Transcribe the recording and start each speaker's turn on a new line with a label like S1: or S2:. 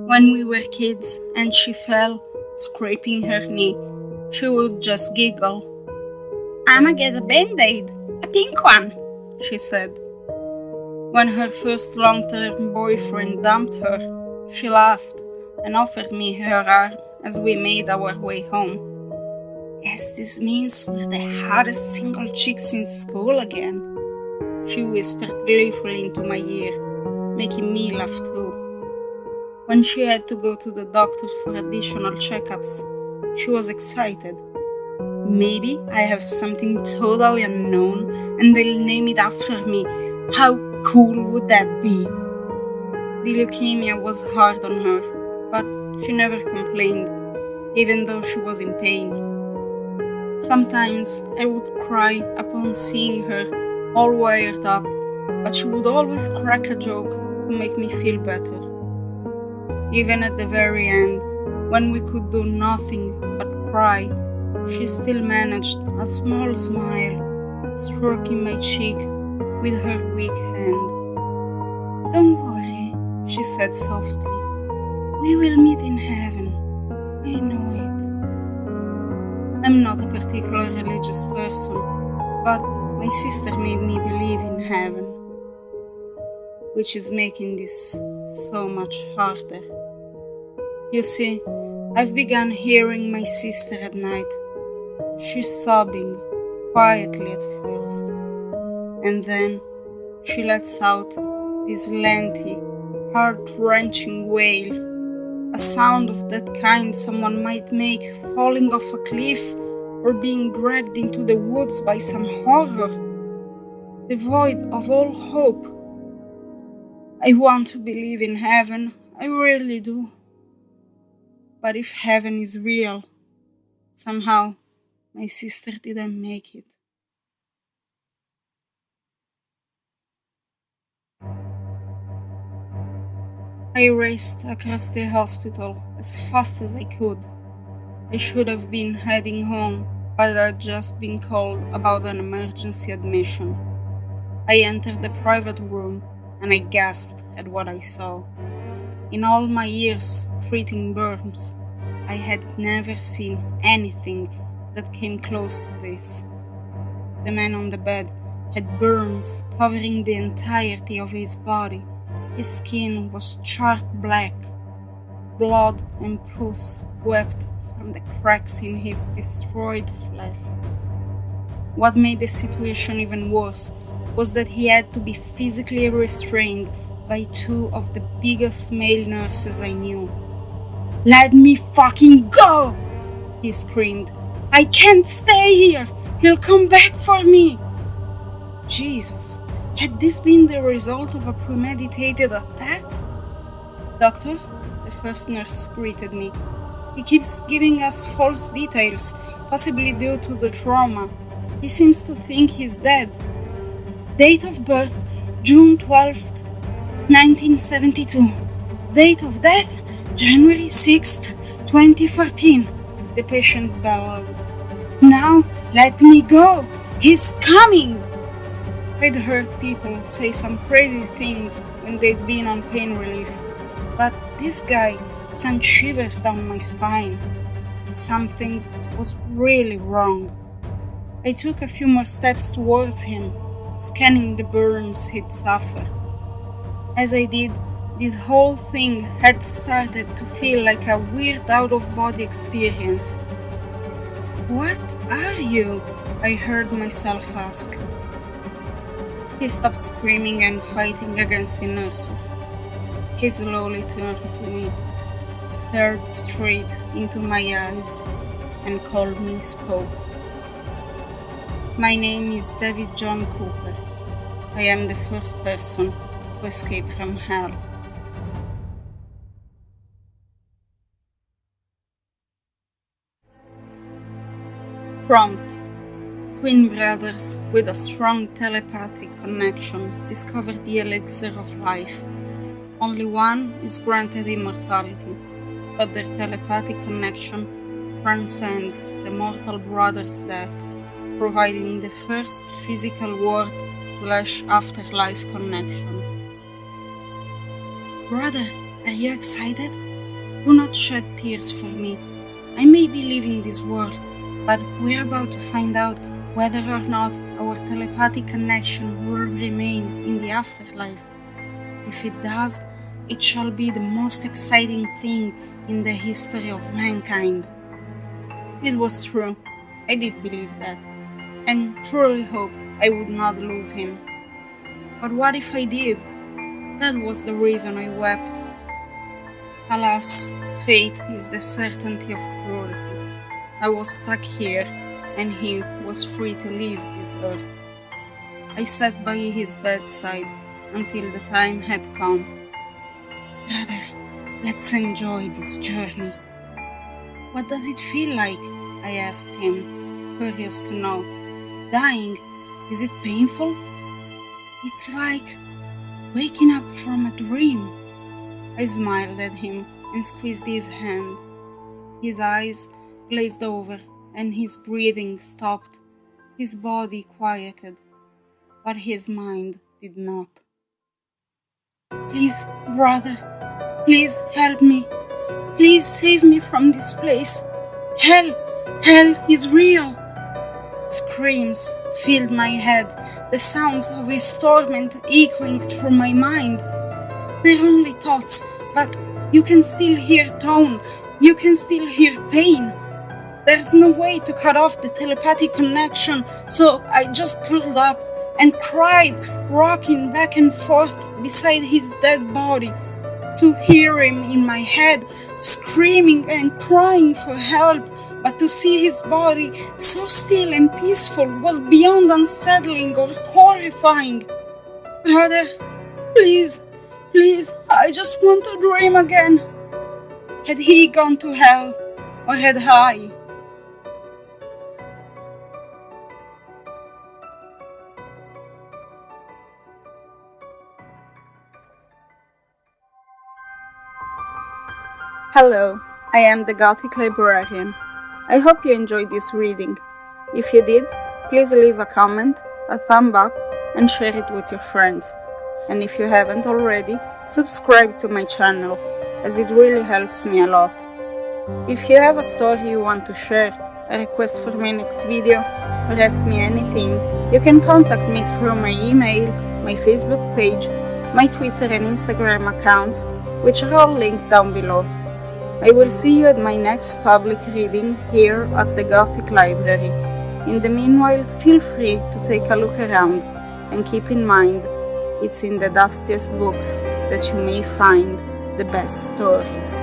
S1: When we were kids and she fell, scraping her knee, she would just giggle. "I'ma get a band-aid, a pink one," she said. When her first long-term boyfriend dumped her, she laughed and offered me her arm as we made our way home. "Guess this means we're the hottest single chicks in school again," she whispered gleefully into my ear, making me laugh too. When she had to go to the doctor for additional checkups, she was excited. "Maybe I have something totally unknown and they'll name it after me. How cool would that be?" The leukemia was hard on her, but she never complained, even though she was in pain. Sometimes I would cry upon seeing her all wired up, but she would always crack a joke to make me feel better. Even at the very end, when we could do nothing but cry, she still managed a small smile, stroking my cheek with her weak hand. "Don't worry," she said softly. "We will meet in heaven. I know it." I'm not a particularly religious person, but my sister made me believe in heaven, which is making this so much harder. You see, I've begun hearing my sister at night. She's sobbing, quietly at first, and then she lets out this lengthy, heart-wrenching wail, a sound of that kind someone might make falling off a cliff or being dragged into the woods by some horror, devoid of all hope. I want to believe in heaven, I really do. But if heaven is real, somehow my sister didn't make it. I raced across the hospital as fast as I could. I should have been heading home, but I'd just been called about an emergency admission. I entered the private room and I gasped at what I saw. In all my years treating burns, I had never seen anything that came close to this. The man on the bed had burns covering the entirety of his body. His skin was charred black. Blood and pus wept from the cracks in his destroyed flesh. What made the situation even worse was that he had to be physically restrained by two of the biggest male nurses I knew. "Let me fucking go!" he screamed. "I can't stay here! He'll come back for me!" Jesus, had this been the result of a premeditated attack? "Doctor," the first nurse greeted me. "He keeps giving us false details, possibly due to the trauma. He seems to think he's dead. Date of birth, June 12th, 1972. Date of death, January 6th, 2014, the patient bellowed. "Now let me go! He's coming!" I'd heard people say some crazy things when they'd been on pain relief, but this guy sent shivers down my spine. Something was really wrong. I took a few more steps towards him, scanning the burns he'd suffered. As I did, this whole thing had started to feel like a weird out-of-body experience. "What are you?" I heard myself ask. He stopped screaming and fighting against the nurses. He slowly turned to me, stared straight into my eyes, and called me Spoke. "My name is David John Cooper. I am the first person to escape from hell." Prompt: twin brothers with a strong telepathic connection discover the elixir of life. Only one is granted immortality, but their telepathic connection transcends the mortal brother's death, providing the first physical world/afterlife connection. "Brother, are you excited?" Do not shed tears for me. I may be leaving this world, but we're about to find out whether or not our telepathic connection will remain in the afterlife. If it does, it shall be the most exciting thing in the history of mankind. It was true. I did believe that, and truly hoped I would not lose him. But what if I did? That was the reason I wept. Alas, fate is the certainty of cruelty. I was stuck here, and he was free to leave this earth. I sat by his bedside until the time had come. Brother, let's enjoy this journey. What does it feel like? I asked him, curious to know. Dying, is it painful? It's like waking up from a dream. I smiled at him and squeezed his hand. His eyes glazed over and his breathing stopped. His body quieted, but his mind did not. Please, brother, please help me. Please save me from this place. Hell is real. Screams filled my head, the sounds of his torment echoing through my mind. They're only thoughts, but you can still hear tone, you can still hear pain. There's no way to cut off the telepathic connection, so I just curled up and cried, rocking back and forth beside his dead body. To hear him in my head, screaming and crying for help, but to see his body so still and peaceful was beyond unsettling or horrifying. Brother, please, I just want to dream again. Had he gone to hell, or had I? Hello, I am the Gothic Librarian. I hope you enjoyed this reading. If you did, please leave a comment, a thumb up, and share it with your friends. And if you haven't already, subscribe to my channel, as it really helps me a lot. If you have a story you want to share, a request for my next video, or ask me anything, you can contact me through my email, my Facebook page, my Twitter and Instagram accounts, which are all linked down below. I will see you at my next public reading here at the Gothic Library. In the meanwhile, feel free to take a look around, and keep in mind, it's in the dustiest books that you may find the best stories.